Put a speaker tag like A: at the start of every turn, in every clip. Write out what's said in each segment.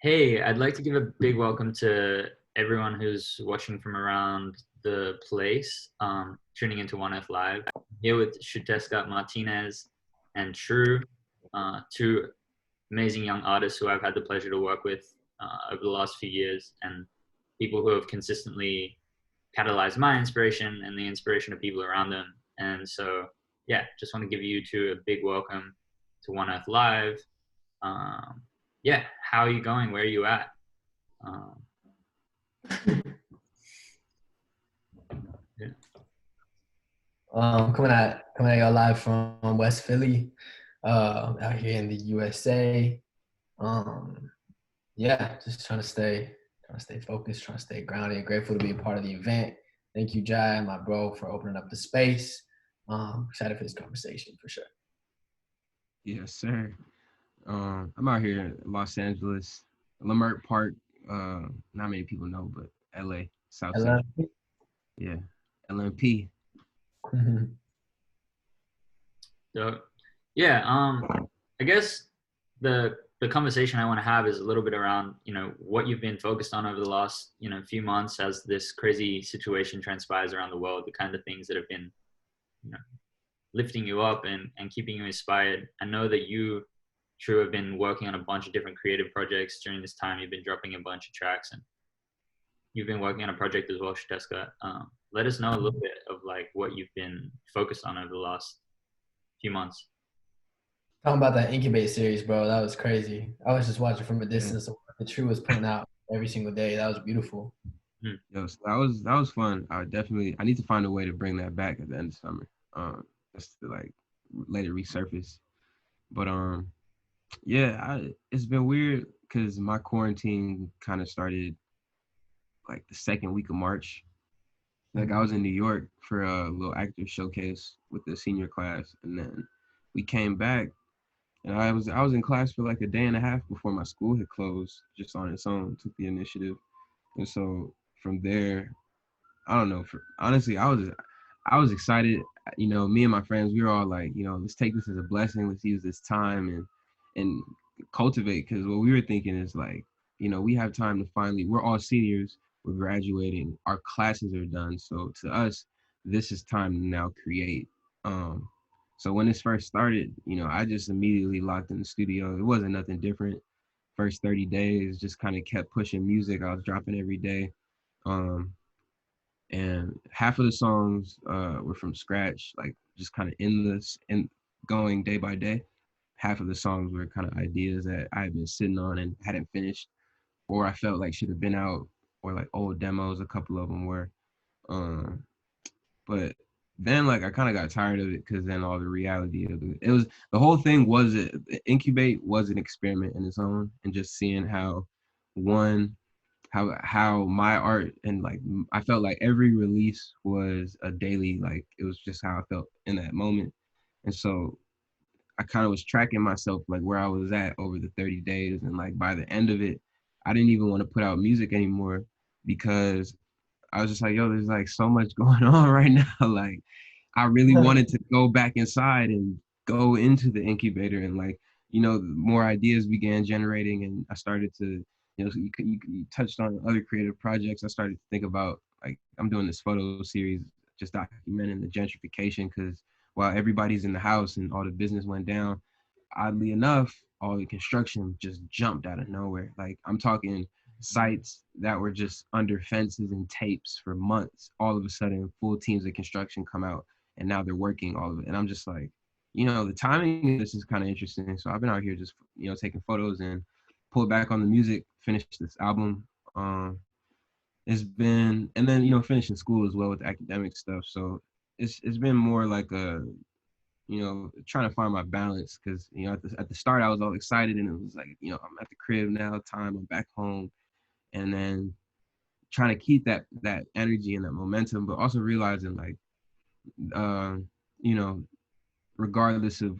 A: Hey, I'd like to give a big welcome to everyone who's watching from around the place, tuning into One Earth Live. Here with Xiuhtezcatl Martinez and True, two amazing young artists who I've had the pleasure to work with over the last few years, and people who have consistently catalyzed my inspiration and the inspiration of people around them. And so, yeah, just want to give you two a big welcome to One Earth Live. Um, yeah, how are you going? Where are you at? Um, yeah.
B: Coming at y'all live from West Philly, out here in the USA. Um, yeah, just trying to stay focused, trying to stay grounded. Grateful to be a part of the event. Thank you, Jai, my bro, for opening up the space. Excited for this conversation for sure.
C: Yes, sir. I'm out here in Los Angeles, Leimert Park. Not many people know, but LA, South
B: Hello.
C: Central. Yeah, LMP.
A: So, yeah, I guess the conversation I want to have is a little bit around, what you've been focused on over the last, few months as this crazy situation transpires around the world, the kind of things that have been, you know, lifting you up and keeping you inspired. I know that you, True, have been working on a bunch of different creative projects during this time. You've been dropping a bunch of tracks, and you've been working on a project as well, Xiuhtezcatl. Let us know a little bit of like what you've been focused on over the last few months.
B: Talking about that incubate series, bro, that was crazy. I was just watching from a
C: Yeah.
B: distance of what the True was putting out every single day. That was beautiful.
C: Yo, so that was fun. I need to find a way to bring that back at the end of summer. Just to like let it resurface. But yeah, it's been weird because my quarantine kind of started like the second week of March. Like I was in New York for a little actor showcase with the senior class, and then we came back, and I was in class for like a day and a half before my school had closed, just on its own, took the initiative, and so from there, I don't know. Honestly, I was excited. Me and my friends, we were all like, let's take this as a blessing. Let's use this time and cultivate. Because what we were thinking is like, we have time to finally. We're all seniors. We're graduating. Our classes are done. So to us, this is time to now create. Um, so when this first started, I just immediately locked in the studio. It wasn't nothing different. First 30 days, just kind of kept pushing music. I was dropping every day. Um, and half of the songs were from scratch, like just kind of endless and going day by day. Half of the songs were kind of ideas that I had been sitting on and hadn't finished, or I felt like should have been out, or like old demos. A couple of them were, um, but then like I kind of got tired of it because then all the reality of the whole thing was incubate was an experiment in its own, and just seeing how one how my art and like I felt like every release was a daily, like it was just how I felt in that moment. And so I kind of was tracking myself like where I was at over the 30 days, and like by the end of it I didn't even want to put out music anymore because I was just like, yo, there's like so much going on right now. Like I really wanted to go back inside and go into the incubator, and like, more ideas began generating, and I started to, you touched on other creative projects. I started to think about like I'm doing this photo series just documenting the gentrification, because while everybody's in the house and all the business went down, oddly enough, all the construction just jumped out of nowhere. Like I'm talking sites that were just under fences and tapes for months. All of a sudden, full teams of construction come out, and now they're working all of it. And I'm just like, the timing of this is kind of interesting. So I've been out here just, taking photos and pull back on the music, finish this album. It's been, and then, finishing school as well with academic stuff. So it's been more like trying to find my balance, because at the start I was all excited and it was like, I'm at the crib now, I'm back home, and then trying to keep that energy and that momentum, but also realizing like uh, you know regardless of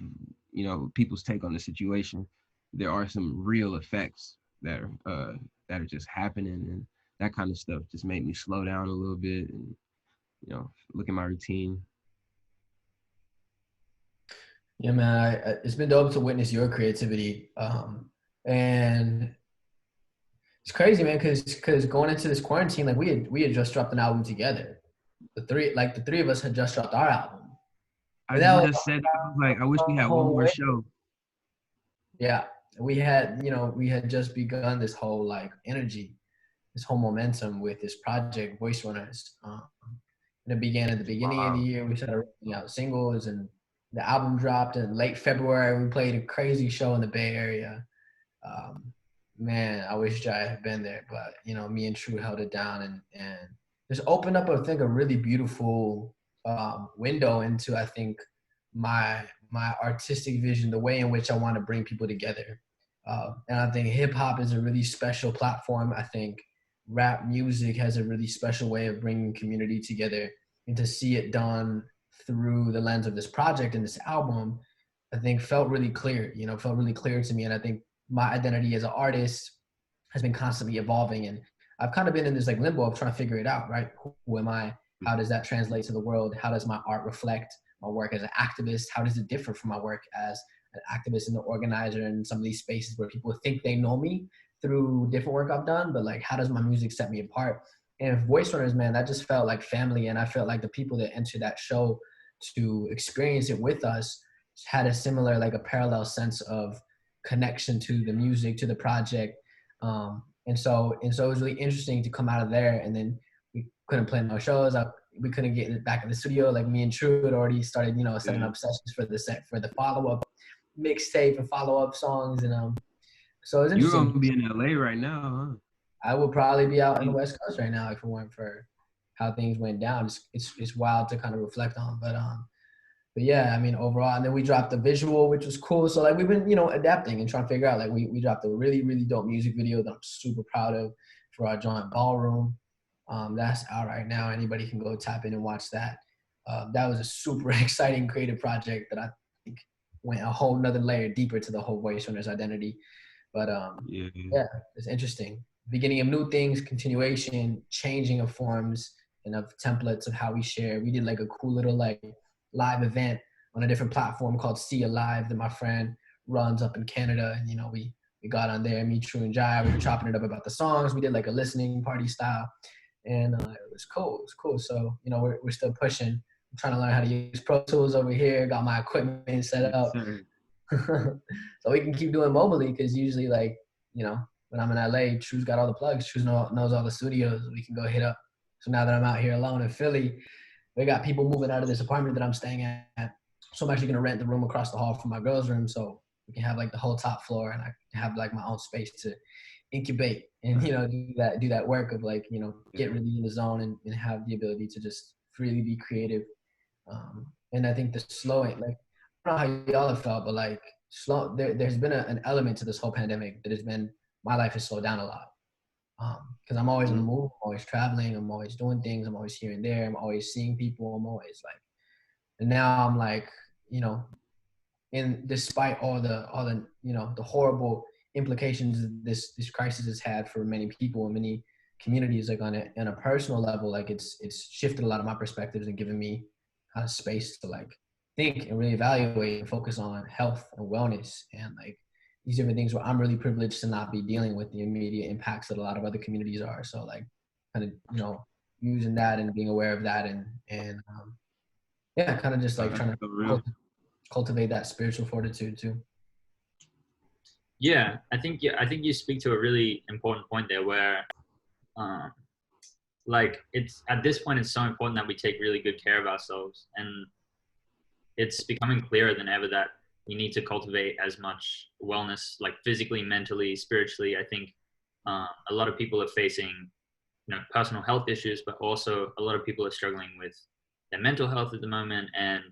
C: people's take on the situation, there are some real effects that are just happening, and that kind of stuff just made me slow down a little bit and look at my routine.
B: Yeah, man, it's been dope to witness your creativity. And It's crazy, man, because going into this quarantine, like we had just dropped an album together. The three of us had just dropped our album.
C: I
B: And that was
C: just said that. I was like, I wish we
B: the
C: had one
B: whole
C: more
B: way.
C: show.
B: Yeah. We had just begun this whole like energy, this whole momentum with this project, Voice Runners. And it began at the beginning of the
C: Wow.
B: year. We started rolling out singles, and the album dropped in late February. We played a crazy show in the Bay Area. Um, Man, I wish Jai had been there, but me and True held it down, and just opened up, I think, a really beautiful window into, I think, my artistic vision, the way in which I want to bring people together. And I think hip hop is a really special platform. I think rap music has a really special way of bringing community together, and to see it done through the lens of this project and this album, I think felt really clear. Felt really clear to me, and I think my identity as an artist has been constantly evolving, and I've kind of been in this like limbo of trying to figure it out, right? Who am I? How does that translate to the world? How does my art reflect my work as an activist? How does it differ from my work as an activist and an organizer in some of these spaces where people think they know me through different work I've done, but like, how does my music set me apart? And Voice Runners, man, that just felt like family, and I felt like the people that entered that show to experience it with us had a similar, like a parallel sense of connection to the music, to the project. And so it was really interesting to come out of there, and then we couldn't play no shows. We couldn't get back in the studio. Like me and True had already started, setting up sessions for the follow-up mixtape and follow-up songs. And so it's
C: You're
B: interesting.
C: gonna be in LA right now, huh?
B: I would probably be out on the West Coast right now if it weren't for how things went down. It's wild to kind of reflect on, but yeah, I mean, overall, and then we dropped the visual, which was cool. So like we've been, adapting and trying to figure out, like we dropped a really, really dope music video that I'm super proud of for our joint Ballroom. That's out right now. Anybody can go tap in and watch that. That was a super exciting creative project that I think went a whole nother layer deeper to the whole Voice Runners identity. But yeah, it's interesting. Beginning of new things, continuation, changing of forms and of templates of how we share. We did like a cool little like live event on a different platform called See Alive that my friend runs up in Canada. And we got on there, me, True, and Jai. We were chopping it up about the songs. We did like a listening party style, and it was cool. It was cool. So we're still pushing. I'm trying to learn how to use Pro Tools over here. Got my equipment set up. So we can keep doing mobilely, because usually, like, when I'm in LA, True's got all the plugs. True knows all the studios we can go hit up. So now that I'm out here alone in Philly, we got people moving out of this apartment that I'm staying at. So I'm actually going to rent the room across the hall from my girls' room, so we can have like the whole top floor, and I can have like my own space to incubate and, do that work of like, get really in the zone and have the ability to just freely be creative. And I think the slowing, like, I don't know how y'all have felt, but like there's been an element to this whole pandemic that has been, my life has slowed down a lot. Because I'm always on the move, I'm always traveling, I'm always doing things, I'm always here and there, I'm always seeing people, I'm always like, and now I'm like, and despite all the the horrible implications this crisis has had for many people and many communities, like on a personal level, like it's shifted a lot of my perspectives and given me kind of space to like think and really evaluate and focus on health and wellness, and like these different things where I'm really privileged to not be dealing with the immediate impacts that a lot of other communities are. So like kind of using that and being aware of that, and yeah, kind of just like trying to cultivate that spiritual fortitude too.
A: Yeah, I think you speak to a really important point there, where like it's at this point it's so important that we take really good care of ourselves, and it's becoming clearer than ever that we need to cultivate as much wellness, like physically, mentally, spiritually. I think a lot of people are facing personal health issues, but also a lot of people are struggling with their mental health at the moment, and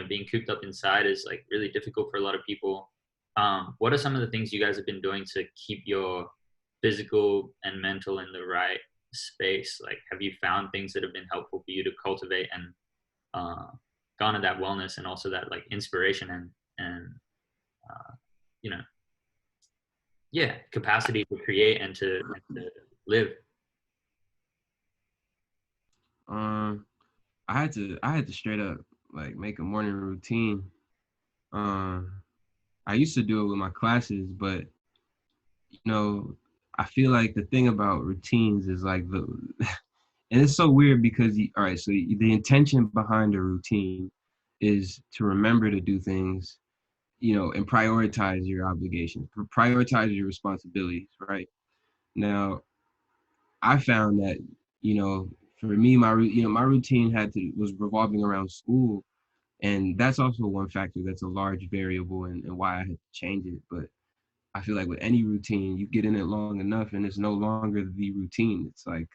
A: being cooped up inside is like really difficult for a lot of people. What are some of the things you guys have been doing to keep your physical and mental in the right space? Like, have you found things that have been helpful for you to cultivate and garner that wellness, and also that like inspiration and capacity to create and to live?
C: I had to straight up like make a morning routine. I used to do it with my classes, but I feel like the thing about routines is like and it's so weird because all right, so the intention behind a routine is to remember to do things, and prioritize your obligations, prioritize your responsibilities, right? Now, I found that, for me, my routine was revolving around school, and that's also one factor that's a large variable and why I had to change it. But I feel like with any routine, you get in it long enough, and it's no longer the routine. It's like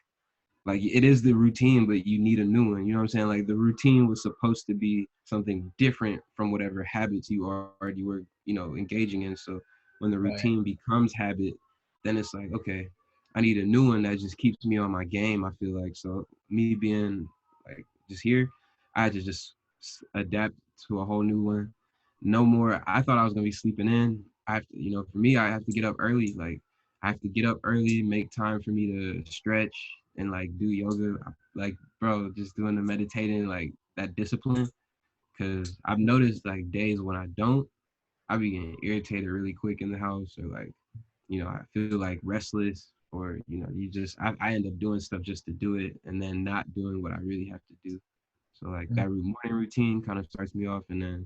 C: it is the routine, but you need a new one. You know what I'm saying? Like the routine was supposed to be something different from whatever habits you already were, engaging in. So when the
B: Right.
C: routine becomes habit, then it's like, okay, I need a new one that just keeps me on my game. I feel like, so me being like just here, I had to just adapt to a whole new one. No more. I thought I was gonna be sleeping in. I have to, for me, I have to get up early. Like I have to get up early, make time for me to stretch and like do yoga. Like, bro, just doing the meditating, like that discipline. Cause I've noticed like days when I don't, I be getting irritated really quick in the house, or like, I feel like restless, or I end up doing stuff just to do it and then not doing what I really have to do. So like that morning routine kind of starts me off, and then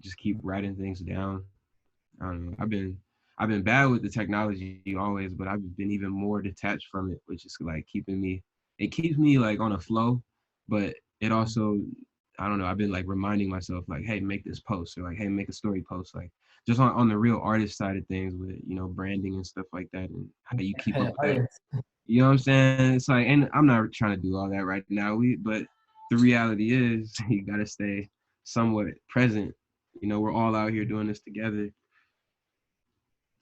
C: just keep writing things down. I don't know. I've been bad with the technology always, but I've been even more detached from it, which is like it keeps me like on a flow, but it also, I don't know, I've been like reminding myself like, hey, make this post, or like, hey, make a story post, like just on the real artist side of things with, branding and stuff like that, and how you keep up with that. You know what I'm saying? It's like, and I'm not trying to do all that right now, but the reality is you got to stay somewhat present. We're all out here doing this together.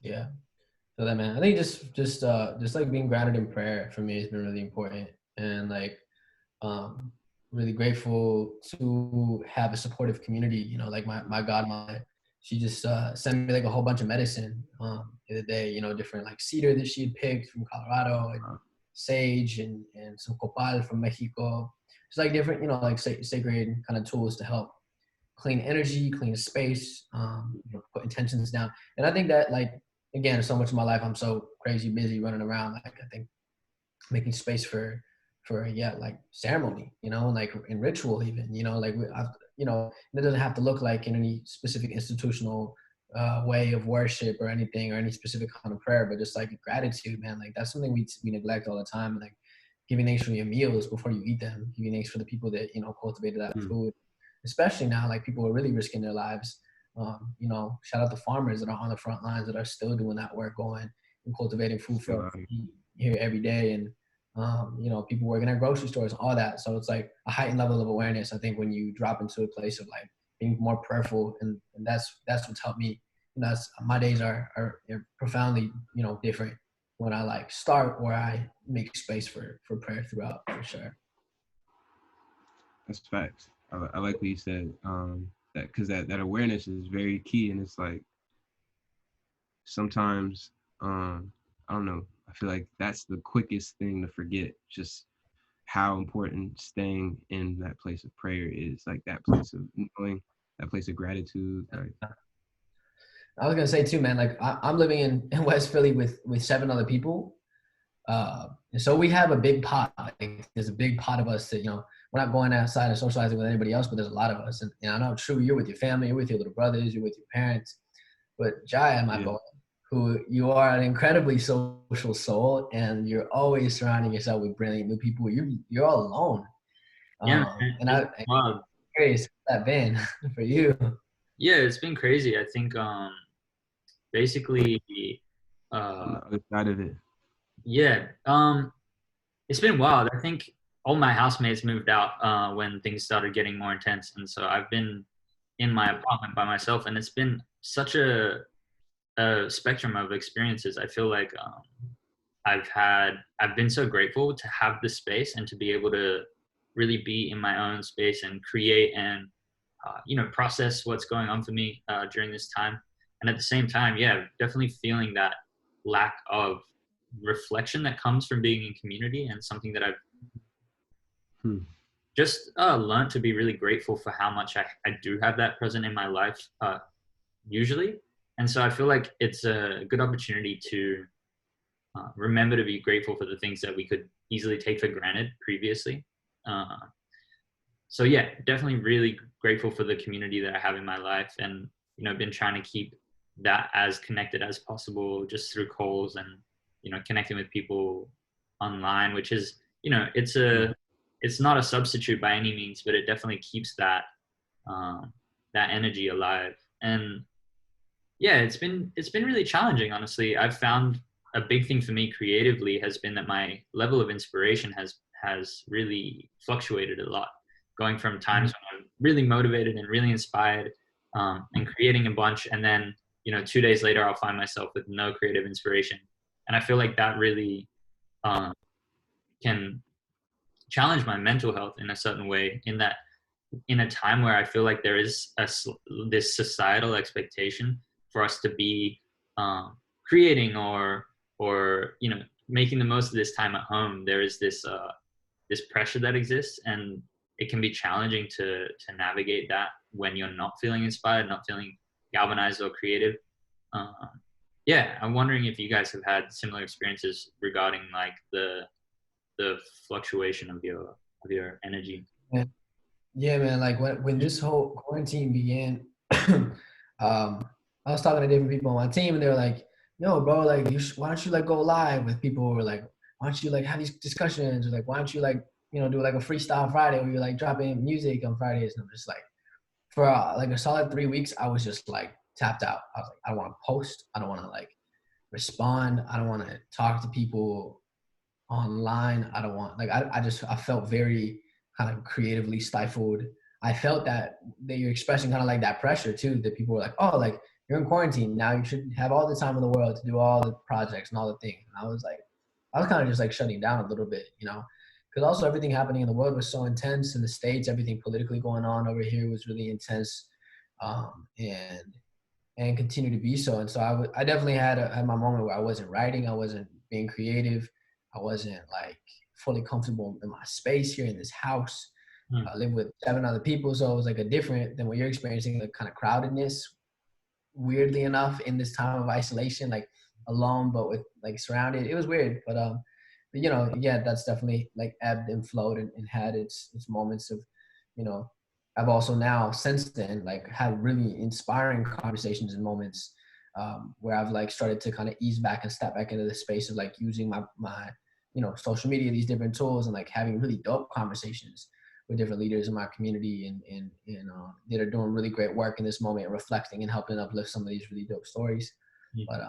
B: Yeah. So that, man, I think just like being grounded in prayer for me has been really important, and like um really grateful to have a supportive community. Like my godmother, she just sent me like a whole bunch of medicine the other day. Different like cedar that she had picked from Colorado, and sage, and some copal from Mexico. It's like different, like sacred kind of tools to help clean energy, clean space, put intentions down. And I think that, like, again, so much of my life I'm so crazy busy running around. Like I think making space for yeah, like ceremony, and like in ritual even, like it doesn't have to look like in any specific institutional way of worship or anything, or any specific kind of prayer, but just like gratitude, man. Like that's something we neglect all the time. Like giving thanks for your meals before you eat them, giving thanks for the people that cultivated that food, especially now, like people are really risking their lives. Shout out to farmers that are on the front lines that are still doing that work, going and cultivating food for us to eat here every day. And people working at grocery stores, all that. So it's like a heightened level of awareness, I think, when you drop into a place of like being more prayerful, and that's what's helped me. That's my days are profoundly different when I like start, or I make space for prayer throughout, for sure.
C: That's facts. I like what you said. That because that awareness is very key, and it's like sometimes I don't know. I feel like that's the quickest thing to forget. Just how important staying in that place of prayer is, like that place of knowing, that place of gratitude. Like,
B: I was gonna say too, man. Like I'm living in West Philly with 7 other people, and so we have a big pot. Like, there's a big pot of us that we're not going outside and socializing with anybody else, but there's a lot of us. And I know, true, you're with your family, you're with your little brothers, you're with your parents, but Jaya, my boy, who you are an incredibly social soul, and you're always surrounding yourself with brilliant new people. You're all alone.
A: Yeah,
B: And I'm curious that been for you.
A: Yeah, it's been crazy. I think basically
C: on the other side of it.
A: Yeah, it's been wild. I think all my housemates moved out when things started getting more intense, and so I've been in my apartment by myself, and it's been such a spectrum of experiences. I feel like I've been so grateful to have this space and to be able to really be in my own space and create and process what's going on for me during this time. And at the same time, yeah, definitely feeling that lack of reflection that comes from being in community, and something that I've just learned to be really grateful for, how much I do have that present in my life usually. And so I feel like it's a good opportunity to remember to be grateful for the things that we could easily take for granted previously. So yeah, definitely really grateful for the community that I have in my life, and been trying to keep that as connected as possible just through calls and connecting with people online, which is it's not a substitute by any means, but it definitely keeps that that energy alive. And yeah, it's been really challenging, honestly. I've found a big thing for me creatively has been that my level of inspiration has really fluctuated a lot, going from times when I'm really motivated and really inspired and creating a bunch, and then 2 days later I'll find myself with no creative inspiration. And I feel like that really can challenge my mental health in a certain way, in that in a time where I feel like there is this societal expectation for us to be creating or making the most of this time at home. There is this pressure that exists, and it can be challenging to navigate that when you're not feeling inspired, not feeling galvanized or creative. Yeah, I'm wondering if you guys have had similar experiences regarding like the fluctuation of your energy.
B: Yeah, man. Like when this whole quarantine began, I was talking to different people on my team, and they were like, "Yo, bro, like, why don't you like go live with people who are like, why don't you like have these discussions, or like, why don't you like do like a freestyle Friday where you like drop in music on Fridays?" And I'm just like, for like a solid 3 weeks, I was just like tapped out. I was like, I don't want to post. I don't want to like respond. I don't want to talk to people online. I don't want like I felt very kind of creatively stifled. I felt that you're expressing kind of like that pressure too, that people were like, oh, like you're in quarantine now, you should have all the time in the world to do all the projects and all the things. And I was kind of just like shutting down a little bit, because also everything happening in the world was so intense. In the States, everything politically going on over here was really intense, and continue to be so. And so I definitely had my moment where I wasn't writing, I wasn't being creative, I wasn't like fully comfortable in my space here in this house. I live with 7 other people, so it was like a different than what you're experiencing, the kind of crowdedness, weirdly enough, in this time of isolation, like alone but with like surrounded. It was weird, but yeah, that's definitely like ebbed and flowed and had its moments of, I've also now since then like had really inspiring conversations and moments where I've like started to kind of ease back and step back into the space of like using my social media, these different tools, and like having really dope conversations with different leaders in my community and that are doing really great work in this moment, reflecting and helping uplift some of these really dope stories. But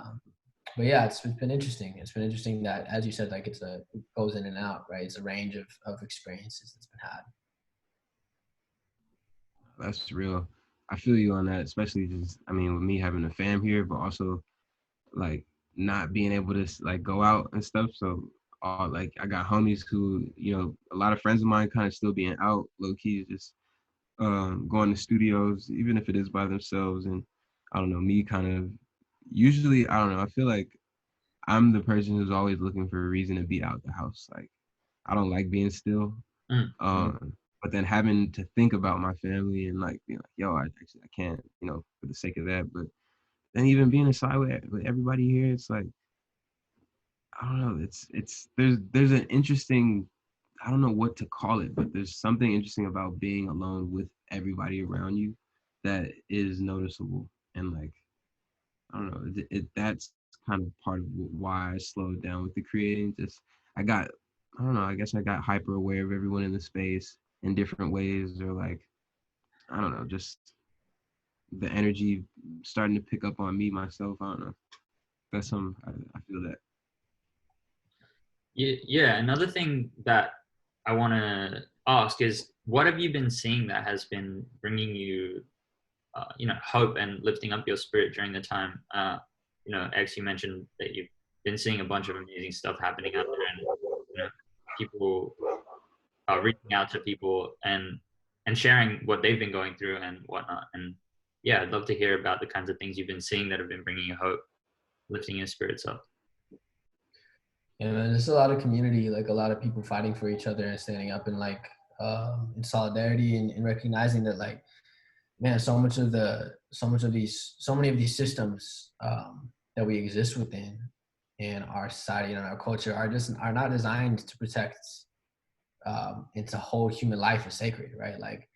B: yeah, it's been interesting. It's been interesting that, as you said, like it goes in and out, right? It's a range of experiences that's been had.
C: That's real. I feel you on that, especially just, I mean, with me having a fam here, but also like not being able to like go out and stuff. So like I got homies who, a lot of friends of mine kind of still being out low key, just going to studios, even if it is by themselves. And I don't know, me kind of usually, I don't know, I feel like I'm the person who's always looking for a reason to be out the house. Like I don't like being still. But then having to think about my family and like being like, yo, I can't, for the sake of that. But then even being inside with everybody here, it's like, I don't know, it's there's an interesting, I don't know what to call it, but there's something interesting about being alone with everybody around you that is noticeable. And like, I don't know, that's kind of part of why I slowed down with the creating. Just I don't know, I guess I got hyper aware of everyone in the space in different ways, or like, I don't know, just the energy starting to pick up on me myself. I don't know. That's I feel that.
A: Yeah, another thing that I want to ask is, what have you been seeing that has been bringing you, hope and lifting up your spirit during the time? X, you mentioned that you've been seeing a bunch of amazing stuff happening out there, and people reaching out to people and sharing what they've been going through and whatnot. And yeah, I'd love to hear about the kinds of things you've been seeing that have been bringing you hope, lifting your spirits up.
B: Yeah, man, there's a lot of community, like a lot of people fighting for each other and standing up and like in solidarity and recognizing that like, man, so many of these systems that we exist within and our society and our culture are not designed to protect and to hold human life as sacred, right? Like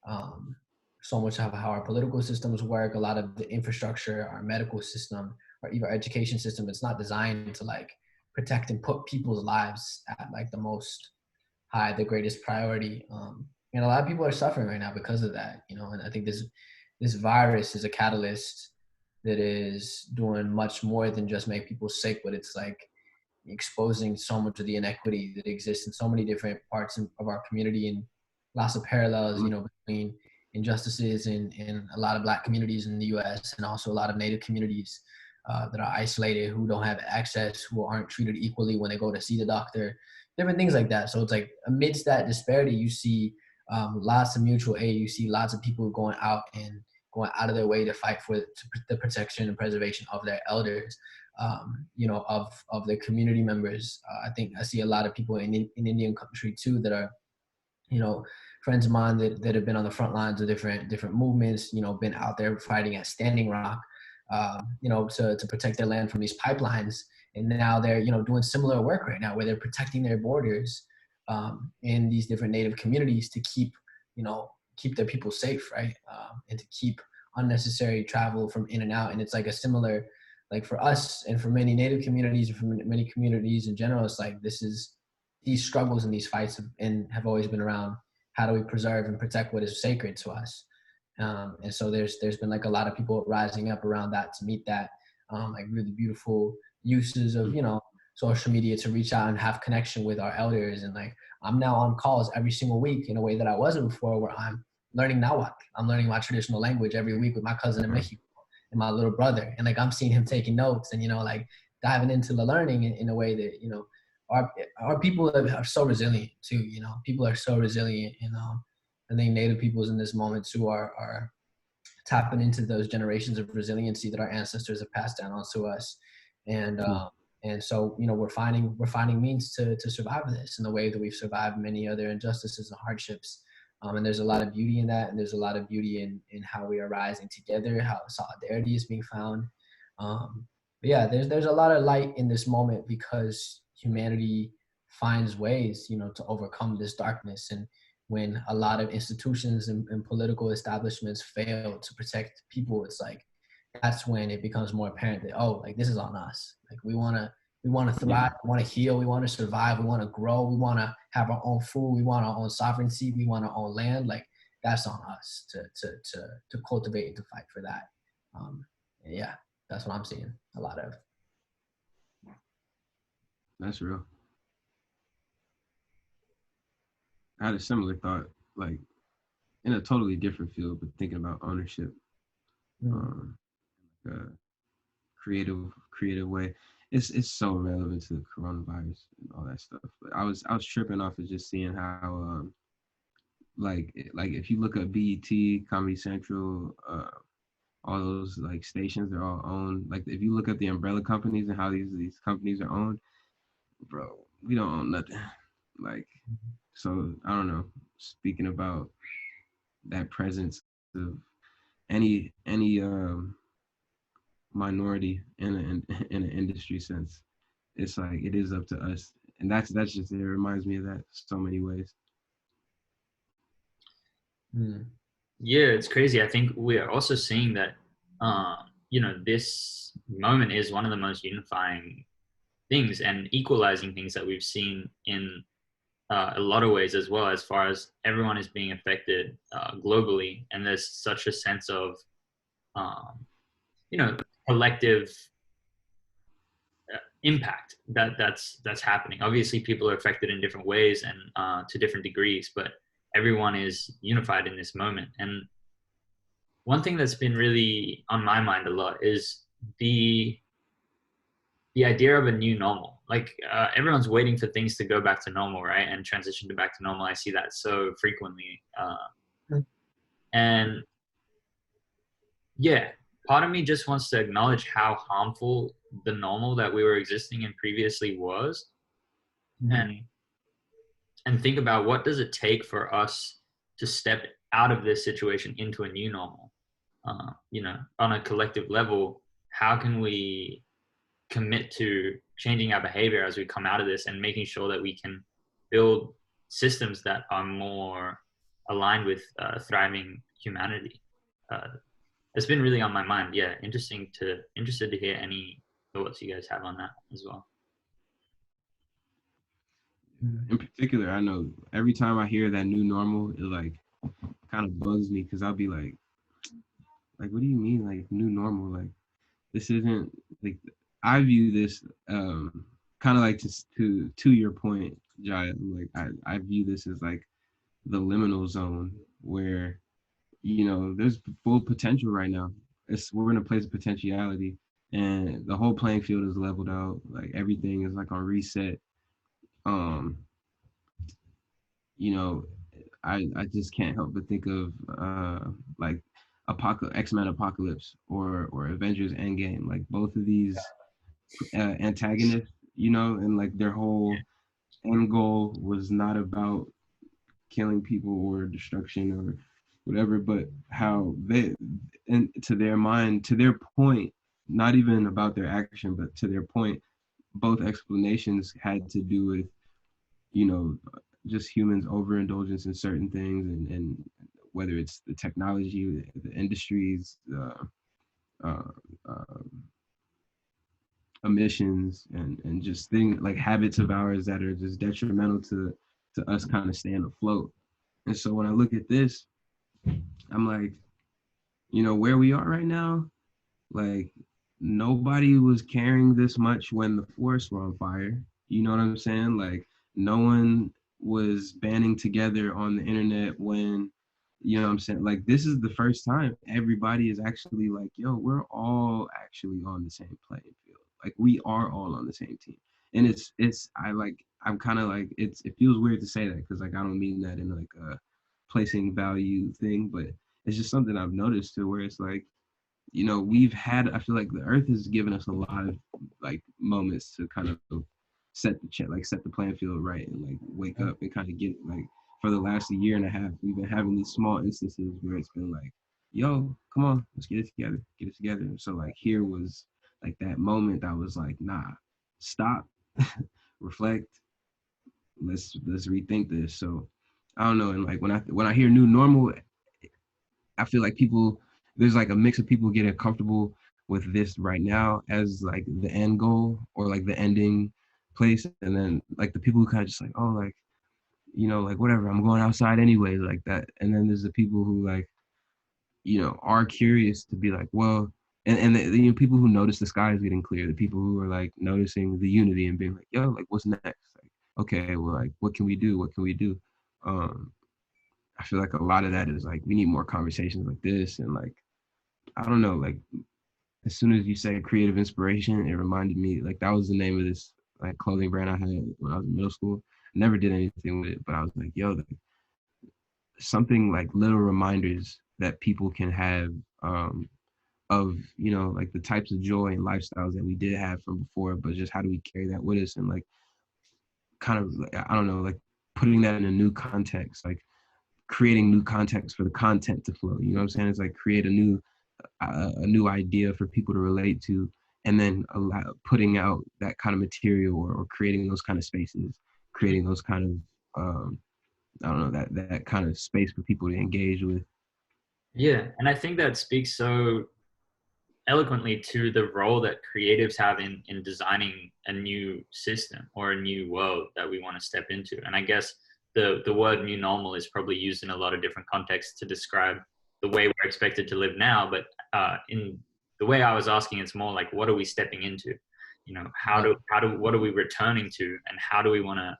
B: um, so much of how our political systems work, a lot of the infrastructure, our medical system, or even our education system, it's not designed to like protect and put people's lives at like the most high, the greatest priority. And a lot of people are suffering right now because of that, you know. And I think this virus is a catalyst that is doing much more than just make people sick, but it's like exposing so much of the inequity that exists in so many different parts of our community, and lots of parallels, you know, between injustices in a lot of Black communities in the U.S. and also a lot of Native communities that are isolated, who don't have access, who aren't treated equally when they go to see the doctor, different things like that. So it's like amidst that disparity, you see lots of mutual aid. You see lots of people going out of their way to fight for the protection and preservation of their elders, you know, of their community members. I think I see a lot of people in Indian country too that are, you know, friends of mine that have been on the front lines of different movements, you know, been out there fighting at Standing Rock, you know, to protect their land from these pipelines. And now they're, you know, doing similar work right now where they're protecting their borders in these different Native communities to keep, you know, keep their people safe, right? And to keep unnecessary travel from in and out. And it's like a similar, like for us and for many Native communities and for many communities in general, it's like these struggles and these fights have always been around. How do we preserve and protect what is sacred to us? And so there's been like a lot of people rising up around that to meet that, like really beautiful uses of, you know, social media to reach out and have connection with our elders. And like, I'm now on calls every single week in a way that I wasn't before, where I'm learning Nahuatl. I'm learning my traditional language every week with my cousin in Mexico and my little brother. And like, I'm seeing him taking notes and, you know, like diving into the learning in a way that, you know, our people are so resilient too, you know. People are so resilient, you know. I think Native peoples in this moment too are tapping into those generations of resiliency that our ancestors have passed down onto us. And so, you know, we're finding means to survive this in the way that we've survived many other injustices and hardships. And there's a lot of beauty in that, and there's a lot of beauty in how we are rising together, how solidarity is being found. But yeah, there's a lot of light in this moment because humanity finds ways, you know, to overcome this darkness. And when a lot of institutions and political establishments fail to protect people, it's like, that's when it becomes more apparent that, oh, like this is on us. Like we want to thrive, we want to heal, we want to survive, we want to grow, we want to have our own food, we want our own sovereignty, we want our own land. Like that's on us to cultivate and to fight for that. And yeah, that's what I'm seeing a lot of.
C: That's real. I had a similar thought, like in a totally different field, but thinking about ownership, creative way. It's so relevant to the coronavirus and all that stuff. But I was tripping off of just seeing how like if you look at BET, Comedy Central, all those like stations, they're all owned. Like if you look at the umbrella companies and how these companies are owned, bro, we don't own nothing. Like, so I don't know. Speaking about that presence of any minority in an industry sense, it's like it is up to us, and that's just, it reminds me of that so many ways.
A: Yeah, it's crazy. I think we are also seeing that you know, this moment is one of the most unifying things and equalizing things that we've seen in a lot of ways as well, as far as everyone is being affected globally, and there's such a sense of you know, collective impact that's happening. Obviously people are affected in different ways and to different degrees, but everyone is unified in this moment. And one thing that's been really on my mind a lot is the idea of a new normal. Like everyone's waiting for things to go back to normal, right? And transition to back to normal. I see that so frequently. And yeah, part of me just wants to acknowledge how harmful the normal that we were existing in previously was. And think about, what does it take for us to step out of this situation into a new normal? You know, on a collective level, how can we commit to changing our behavior as we come out of this, and making sure that we can build systems that are more aligned with thriving humanity. It's been really on my mind. Yeah, interested to hear any thoughts you guys have on that as well.
C: In particular, I know every time I hear that new normal, it like kind of bugs me, because I'll be like, what do you mean, like new normal? Like, this isn't, like, I view this kind of like, to your point, Jaya, like I view this as like the liminal zone where, you know, there's full potential right now. We're in a place of potentiality, and the whole playing field is leveled out. Like, everything is like on reset. You know, I just can't help but think of like X-Men Apocalypse or Avengers Endgame. Like, both of these antagonists, you know, and like their whole end goal was not about killing people or destruction or whatever, but how they, and to their mind, to their point, not even about their action, but to their point, both explanations had to do with, you know, just humans overindulgence in certain things, and whether it's the technology, the industries, emissions, and just things like habits of ours that are just detrimental to us kind of staying afloat. And so when I look at this, I'm like, you know, where we are right now, like, nobody was caring this much when the forests were on fire. You know what I'm saying? Like, no one was banding together on the internet when, you know what I'm saying? Like, this is the first time everybody is actually like, yo, we're all actually on the same playing field. Like, we are all on the same team. And I'm kind of like, it feels weird to say that, because like, I don't mean that in like a placing value thing, but it's just something I've noticed too, where it's like, you know, I feel like the earth has given us a lot of like moments to kind of set the playing field right, and like wake up and kind of get, like, for the last year and a half, we've been having these small instances where it's been like, yo, come on, let's get it together. So like, here was like that moment that was like, nah, stop, reflect, let's rethink this. So I don't know. And like, when I hear new normal, I feel like there's like a mix of people getting comfortable with this right now as like the end goal, or like the ending place, and then like the people who kind of just like, oh, like, you know, like, whatever, I'm going outside anyway, like that. And then there's the people who, like, you know, are curious to be like, well, and the, you know, people who notice the sky is getting clear, the people who are like noticing the unity and being like, yo, like, what's next? Like, okay, well, like, what can we do? I feel like a lot of that is like, we need more conversations like this. And like, I don't know, like, as soon as you said creative inspiration, it reminded me, like, that was the name of this like clothing brand I had when I was in middle school. I never did anything with it, but I was like, yo, like, something like little reminders that people can have of, you know, like the types of joy and lifestyles that we did have from before, but just how do we carry that with us, and like, kind of, I don't know, like, putting that in a new context, like creating new context for the content to flow. You know what I'm saying? It's like, create a new idea for people to relate to, and then putting out that kind of material, or creating those kind of spaces, creating those kind of I don't know, that kind of space for people to engage with.
A: Yeah, and I think that speaks so eloquently to the role that creatives have in designing a new system or a new world that we want to step into. And I guess the word new normal is probably used in a lot of different contexts to describe the way we're expected to live now. But in the way I was asking, it's more like, what are we stepping into? You know, what are we returning to, and how do we want to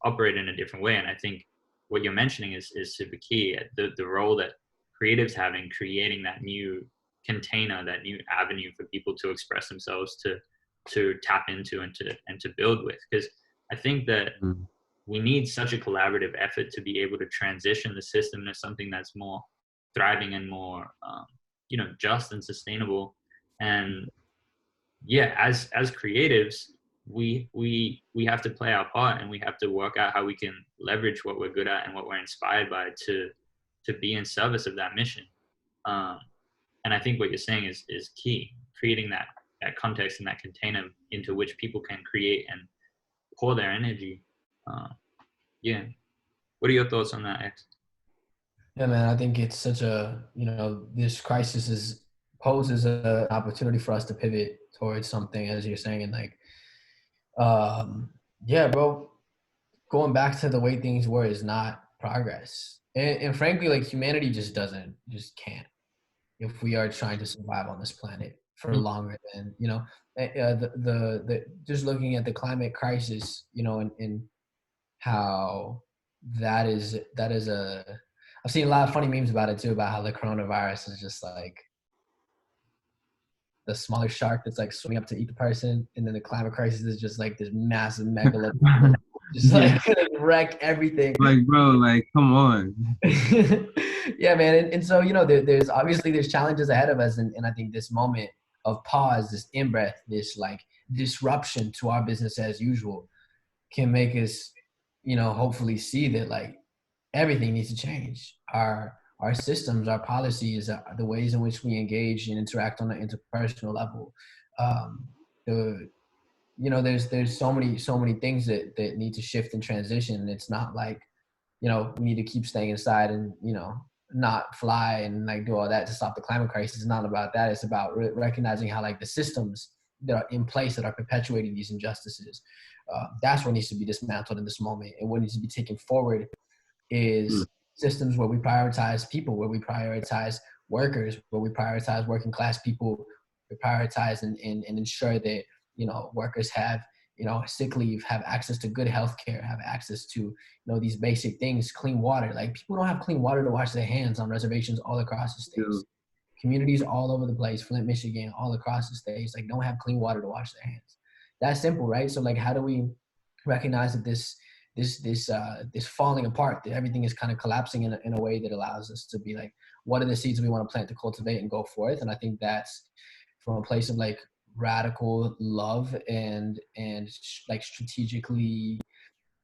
A: operate in a different way? And I think what you're mentioning is super key. The role that creatives have in creating that new container, that new avenue for people to express themselves, to tap into, and to build with. Because I think that we need such a collaborative effort to be able to transition the system to something that's more thriving and more you know, just and sustainable. And yeah, as creatives, we have to play our part, and we have to work out how we can leverage what we're good at and what we're inspired by to be in service of that mission. And I think what you're saying is key, creating context and that container into which people can create and pour their energy. Yeah. What are your thoughts on that, X?
B: Yeah, man, I think it's such a, this crisis poses an opportunity for us to pivot towards something, as you're saying, like, yeah, bro, going back to the way things were is not progress. And frankly, like, humanity just can't, if we are trying to survive on this planet for longer than, just looking at the climate crisis, and how I've seen a lot of funny memes about it too, about how the coronavirus is just like the smaller shark that's like swimming up to eat the person, and then the climate crisis is just like this massive megalodon, just like wreck everything.
C: Like, bro, like, come on.
B: Yeah, man, and so there's obviously challenges ahead of us, and I think this moment of pause, this in-breath, this like disruption to our business as usual, can make us, hopefully see that like everything needs to change. Our systems, our policies, the ways in which we engage and interact on an interpersonal level. There's so many things that need to shift and transition. It's not like, we need to keep staying inside and, not fly and like do all that to stop the climate crisis. It's not about that. It's about recognizing how like the systems that are in place that are perpetuating these injustices, that's what needs to be dismantled in this moment. And what needs to be taken forward is systems where we prioritize people, where we prioritize workers, where we prioritize working class people, we prioritize and ensure that, workers have, sick leave, have access to good health care, have access to, these basic things, clean water. Like, people don't have clean water to wash their hands on reservations all across the states. Communities all over the place, Flint, Michigan, all across the states, like, don't have clean water to wash their hands. That's simple, right? So like, how do we recognize that this falling apart, that everything is kind of collapsing in a way that allows us to be like, what are the seeds we want to plant to cultivate and go forth? And I think that's from a place of like radical love and like strategically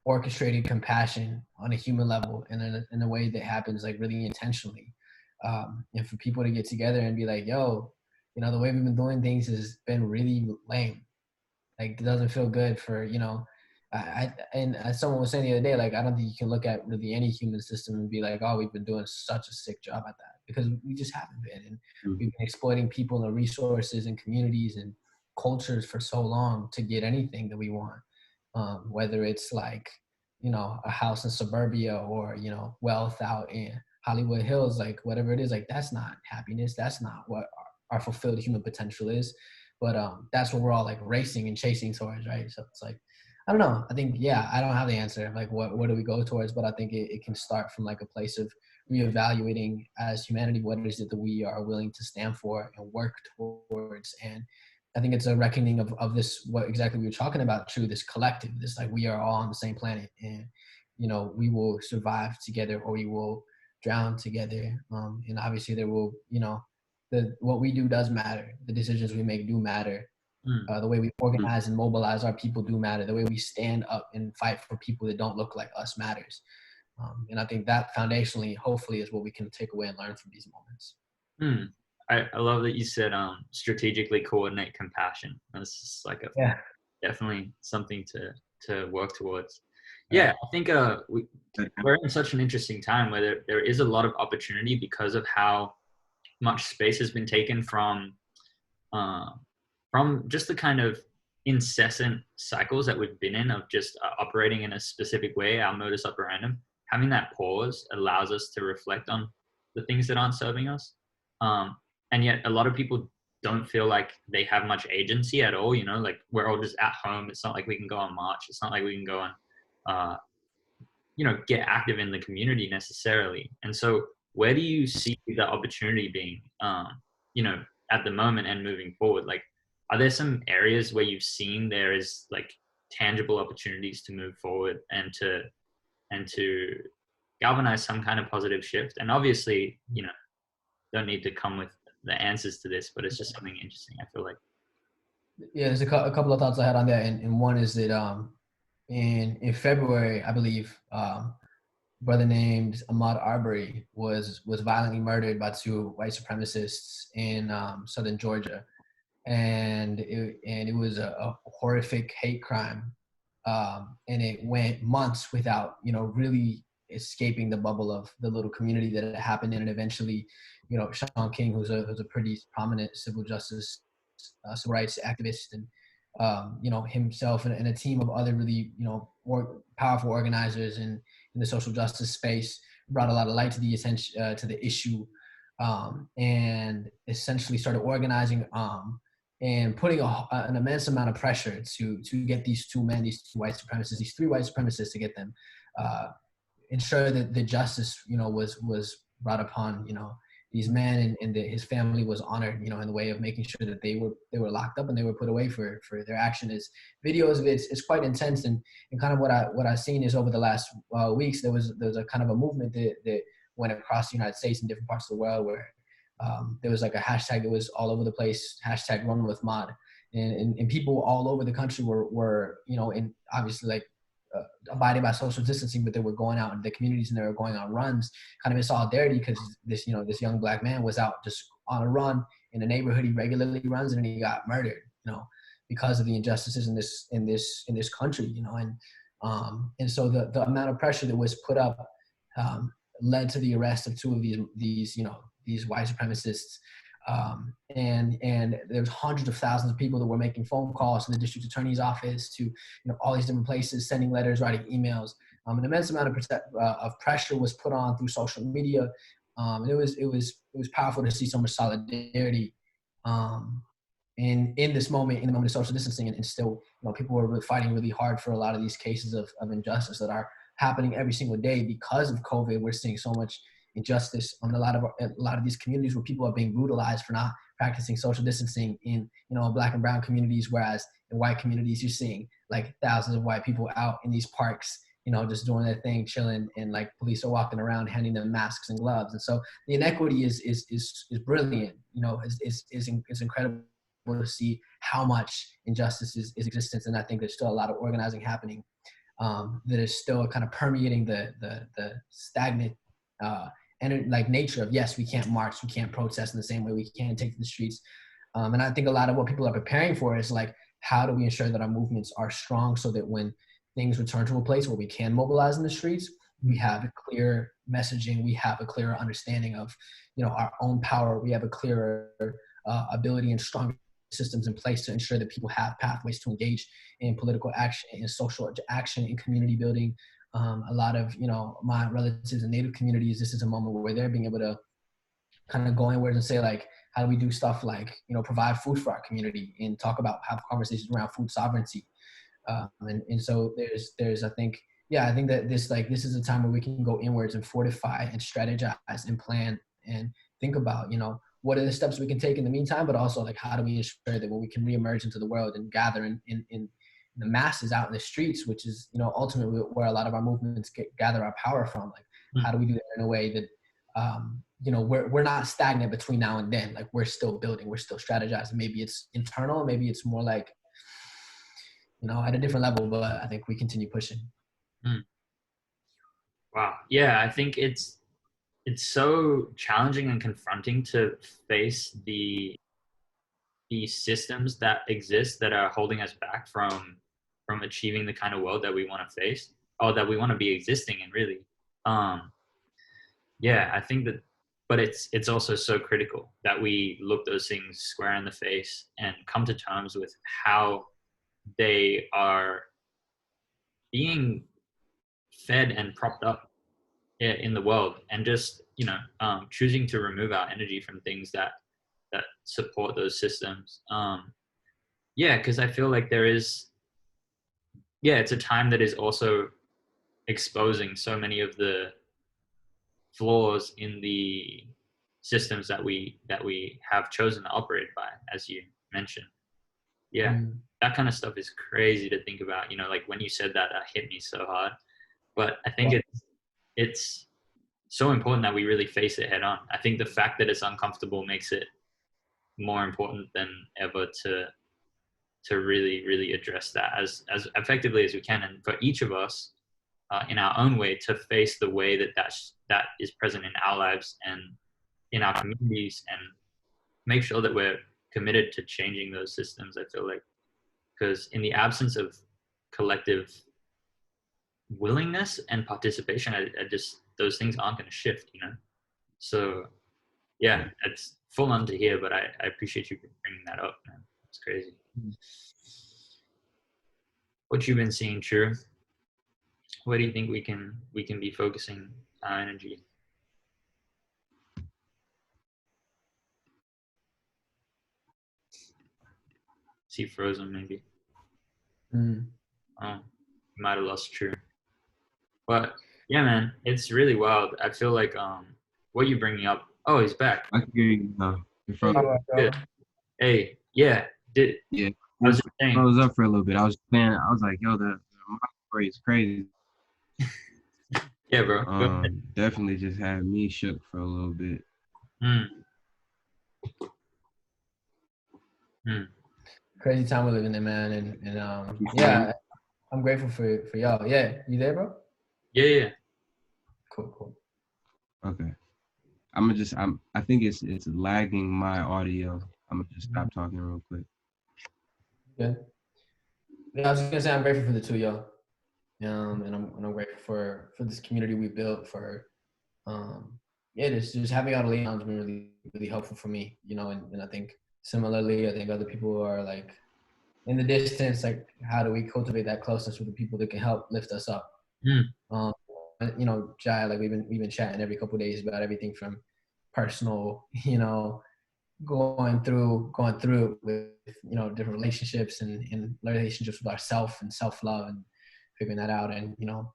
B: orchestrated compassion on a human level, and in a way that happens like really intentionally. And for people to get together and be like, yo, the way we've been doing things has been really lame. Like, it doesn't feel good for, and as someone was saying the other day, like, I don't think you can look at really any human system and be like, oh, we've been doing such a sick job at that, because we just haven't been. And we've been exploiting people and resources and communities and cultures for so long to get anything that we want. Whether it's like, a house in suburbia or, wealth out in Hollywood Hills, like whatever it is, like, that's not happiness. That's not what our fulfilled human potential is. But that's what we're all like racing and chasing towards, right? So it's like, I don't know. I think, yeah, I don't have the answer. Like, what do we go towards? But I think it can start from like a place of reevaluating as humanity, what is it that we are willing to stand for and work towards. And I think it's a reckoning of this, what exactly we were talking about, true, this collective, this like, we are all on the same planet, and, we will survive together or we will drown together. And obviously there will, what we do does matter. The decisions we make do matter. The way we organize and mobilize our people do matter. The way we stand up and fight for people that don't look like us matters. And I think that foundationally, hopefully, is what we can take away and learn from these moments.
A: I love that you said strategically coordinate compassion. That's just like definitely something to work towards. Yeah, I think we're in such an interesting time where there is a lot of opportunity because of how much space has been taken from just the kind of incessant cycles that we've been in of just operating in a specific way, our modus operandum. Having that pause allows us to reflect on the things that aren't serving us. And yet a lot of people don't feel like they have much agency at all, like, we're all just at home. It's not like we can go on march. It's not like we can go on, get active in the community necessarily. And so where do you see the opportunity being, at the moment and moving forward? Like, are there some areas where you've seen there is like tangible opportunities to move forward and to galvanize some kind of positive shift? And obviously, don't need to come with the answers to this, but it's just something interesting, I feel like.
B: Yeah, there's a couple of thoughts I had on that, and one is that in February, I believe, brother named Ahmaud Arbery was violently murdered by two white supremacists in southern Georgia. and it was a horrific hate crime, and it went months without, you know, really escaping the bubble of the little community that it happened in. And eventually, you know, Shaun King, who's a pretty prominent civil justice, civil rights activist, and you know, himself and a team of other really, you know, powerful organizers in the social justice space, brought a lot of light to the attention to the issue, and essentially started organizing and putting an immense amount of pressure to get these two men, these two white supremacists, these three white supremacists, to get them ensure that the justice, you know, was brought upon, you know, these men, and that his family was honored, you know, in the way of making sure that they were locked up and they were put away for their action. Is videos of it's quite intense, and kind of what I've seen is over the last weeks there was a kind of a movement that went across the United States and different parts of the world where there was like a hashtag that was all over the place, hashtag Run With Mod, and people all over the country were you know, in obviously like abiding by social distancing, but they were going out in the communities and they were going on runs, kind of in solidarity, because this, you know, this young black man was out just on a run in a neighborhood he regularly runs in, and he got murdered, you know, because of the injustices in this country, you know, and so the amount of pressure that was put up led to the arrest of two of these you know, these white supremacists. And there's hundreds of thousands of people that were making phone calls to the district attorney's office, to, you know, all these different places, sending letters, writing emails. An immense amount of pressure was put on through social media. And it was powerful to see so much solidarity in this moment, in the moment of social distancing, and still, you know, people were fighting really hard for a lot of these cases of injustice that are happening every single day because of COVID. We're seeing so much injustice on a lot of these communities where people are being brutalized for not practicing social distancing in, you know, black and brown communities, whereas in white communities you're seeing like thousands of white people out in these parks, you know, just doing their thing, chilling, and like police are walking around handing them masks and gloves. And so the inequity is brilliant, you know, is incredible to see how much injustice is existence. And I think there's still a lot of organizing happening that is still kind of permeating the stagnant and like nature of, yes, we can't march, we can't protest in the same way we can't take to the streets. And I think a lot of what people are preparing for is like, how do we ensure that our movements are strong so that when things return to a place where we can mobilize in the streets, we have a clear messaging, we have a clearer understanding of, you know, our own power, we have a clearer ability and strong systems in place to ensure that people have pathways to engage in political action, in social action, in community building. A lot of, you know, my relatives in Native communities, this is a moment where they're being able to kind of go inwards and say, like, how do we do stuff like, you know, provide food for our community and talk about, have conversations around food sovereignty. And so there's, I think that this is a time where we can go inwards and fortify and strategize and plan and think about, you know, what are the steps we can take in the meantime, but also like, how do we ensure that when we can reemerge into the world and gather in the masses out in the streets, which is, you know, ultimately where a lot of our movements gather our power from. Like, how do we do that in a way that, you know, we're not stagnant between now and then. Like, we're still building, we're still strategizing. Maybe it's internal, maybe it's more like, you know, at a different level, but I think we continue pushing.
A: Wow. Yeah, I think it's so challenging and confronting to face the systems that exist that are holding us back from achieving the kind of world that we want to face, or that we want to be existing in, really. Yeah, I think that, but it's also so critical that we look those things square in the face and come to terms with how they are being fed and propped up in the world, and just, you know, choosing to remove our energy from things that support those systems. Yeah, because I feel like it's a time that is also exposing so many of the flaws in the systems that we have chosen to operate by, as you mentioned. Yeah, that kind of stuff is crazy to think about. You know, like when you said that hit me so hard. But I think it's so important that we really face it head on. I think the fact that it's uncomfortable makes it more important than ever to really, really address that as effectively as we can, and for each of us in our own way to face the way that is present in our lives and in our communities, and make sure that we're committed to changing those systems, I feel like, because in the absence of collective willingness and participation, I just, those things aren't going to shift, you know? So yeah, it's full on to hear, but I appreciate you bringing that up, man. It's crazy. What you've been seeing, True? Where do you think we can be focusing our energy? See, frozen maybe. Oh, you might have lost True. But yeah, man, it's really wild. I feel like what you bringing up. Oh, he's back.
C: I can hear you now. You're frozen.
A: Good. Hey, yeah.
C: Yeah.
A: I was just saying.
C: Froze up for a little bit. I was saying, I was like, yo, the mic is crazy.
A: Yeah, bro.
C: Definitely just had me shook for a little bit.
B: Crazy time we're living in, man, and yeah, I'm grateful for y'all. Yeah, you there, bro?
A: Yeah.
B: Cool.
C: Okay. I think it's lagging my audio. I'm gonna just stop talking real quick.
B: Yeah. I was just gonna say I'm grateful for the two of y'all. And I'm grateful for this community we built, for just having y'all to lean on has been really, really helpful for me, you know, and I think similarly, I think other people are like in the distance, like how do we cultivate that closeness with the people that can help lift us up? You know, Jai, like we've been chatting every couple of days about everything from personal, you know, going through with, you know, different relationships and relationships with ourself and self-love and figuring that out. And, you know,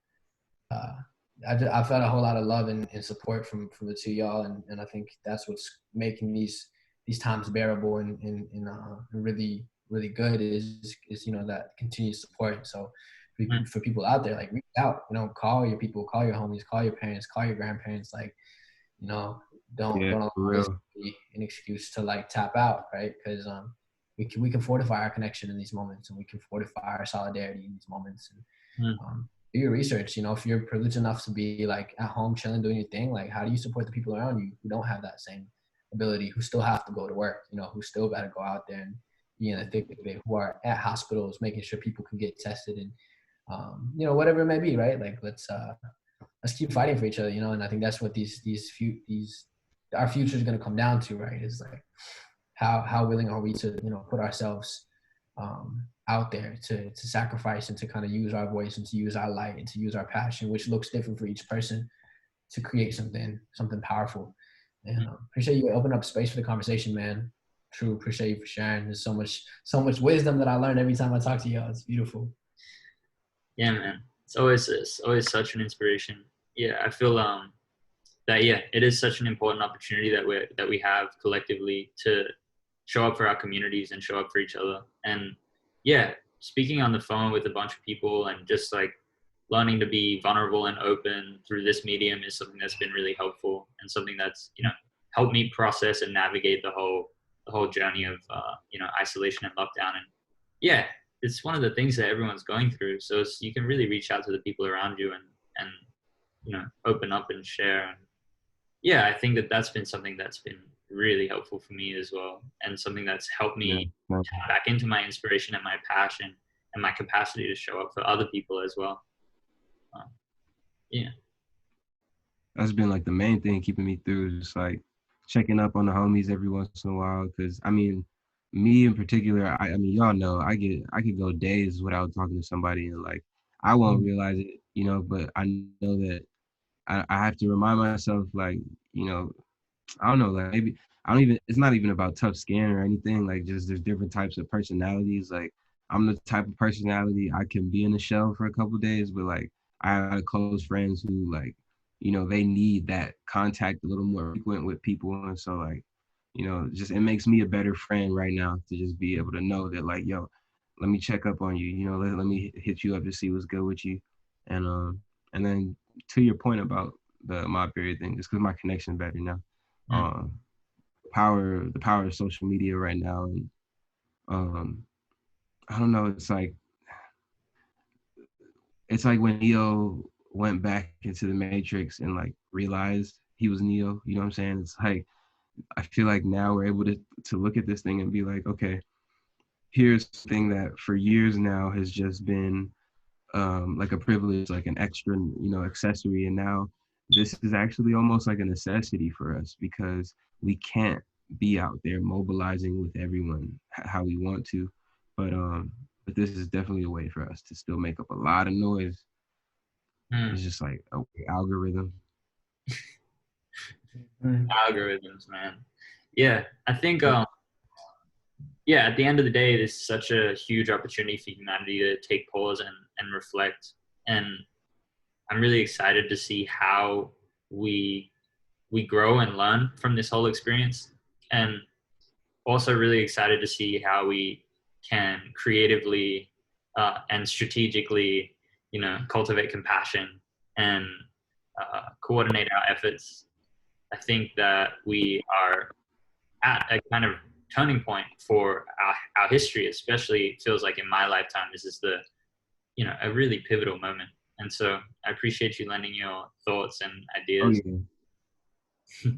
B: I felt a whole lot of love and support from the two of y'all. And I think that's what's making these times bearable and really, really good is, you know, that continued support. So for people out there, like reach out, you know, call your people, call your homies, call your parents, call your grandparents, like, you know, don't allow this to be an excuse to like tap out, right? Because we can fortify our connection in these moments, and we can fortify our solidarity in these moments. And do your research. You know, if you're privileged enough to be like at home chilling, doing your thing, like how do you support the people around you who don't have that same ability, who still have to go to work, you know, who still got to go out there and be in the thick of it, who are at hospitals making sure people can get tested and you know, whatever it may be, right? Like let's keep fighting for each other, you know. And I think that's what our future is going to come down to, right? Is like how willing are we to, you know, put ourselves out there to sacrifice and to kind of use our voice and to use our light and to use our passion, which looks different for each person, to create something powerful. And appreciate you opening up space for the conversation, man. True, appreciate you for sharing. There's so much wisdom that I learn every time I talk to y'all. It's beautiful.
A: Yeah, man. It's always such an inspiration. Yeah, I feel that it is such an important opportunity that we have collectively to show up for our communities and show up for each other. And yeah, speaking on the phone with a bunch of people and just like learning to be vulnerable and open through this medium is something that's been really helpful, and something that's, you know, helped me process and navigate the whole journey of you know, isolation and lockdown. And yeah, it's one of the things that everyone's going through. So you can really reach out to the people around you and you know, open up and share. And yeah, I think that's been something that's been really helpful for me as well, and something that's helped me tap back into my inspiration and my passion and my capacity to show up for other people as well. Yeah,
C: that's been like the main thing keeping me through, just like checking up on the homies every once in a while. Because I mean, me in particular, I mean, y'all know I could go days without talking to somebody, and like I won't realize it, you know. But I know that I have to remind myself, like, you know, I don't know, like maybe it's not even about tough skin or anything. Like, just there's different types of personalities. Like, I'm the type of personality I can be in a shell for a couple of days, but like I have close friends who, like, you know, they need that contact a little more frequent with people. And so like, you know, just it makes me a better friend right now to just be able to know that, like, yo, let me check up on you, you know, let me hit you up to see what's good with you. And then to your point about the mob period thing, just because my connection's better now. The power of social media right now, and I don't know, it's like when Neo went back into the Matrix and like realized he was Neo, you know what I'm saying? It's like I feel like now we're able to to look at this thing and be like, okay, here's something that for years now has just been like a privilege, like an extra, accessory. And now this is actually almost like a necessity for us because we can't be out there mobilizing with everyone how we want to. But this is definitely a way for us to still make up a lot of noise. It's just like a algorithm.
A: Algorithms, man. Yeah, I think yeah, at the end of the day, this is such a huge opportunity for humanity to take pause and reflect. And I'm really excited to see how we grow and learn from this whole experience. And also really excited to see how we can creatively and strategically, cultivate compassion and coordinate our efforts. I think that we are at a kind of turning point for our history, especially it feels like in my lifetime, this is a really pivotal moment. And so I appreciate you lending your thoughts and ideas.
C: Oh, yeah.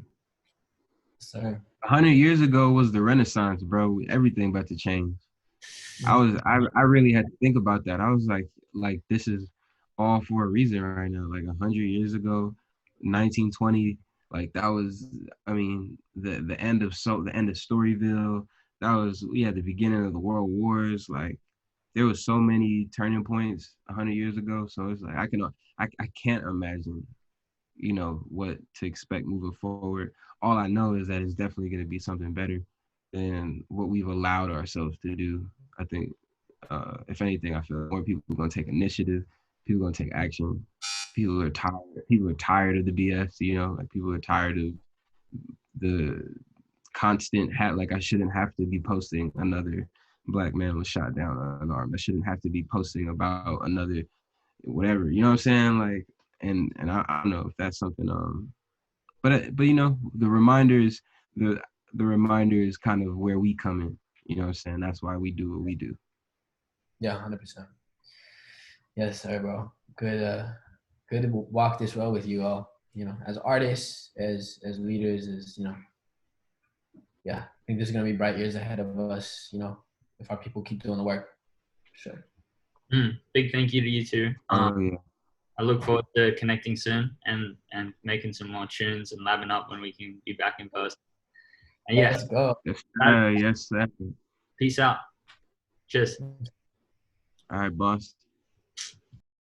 B: Sorry.
C: 100 years ago was the Renaissance, bro. Everything about to change. I really had to think about that. I was like this is all for a reason right now. Like 100 years ago, 1920, like that was, I mean, the end of Storyville. That was, the beginning of the World Wars. Like there was so many turning points 100 years ago. So it's like I can't imagine, what to expect moving forward. All I know is that it's definitely going to be something better than what we've allowed ourselves to do. I think, if anything, I feel like more people are going to take initiative. People are going to take action. People are tired. People are tired of the BS. Like people are tired of the constant like I shouldn't have to be posting another Black man was shot down unarmed. I shouldn't have to be posting about another whatever. You know what I'm saying? Like, and I don't know if that's something. But the reminders, the reminder is kind of where we come in. You know what I'm saying? That's why we do what we do.
B: Yeah, 100%. Yes, sir, bro. Good to walk this road with you all. As artists, as leaders, yeah, I think there's gonna be bright years ahead of us. If our people keep doing the work. Sure.
A: Big thank you to you too.
C: Yeah.
A: I look forward to connecting soon and making some more tunes and labbing up when we can be back in person. And yeah,
B: let's go.
C: Yes, sir.
A: Peace out. Cheers.
C: All right, boss.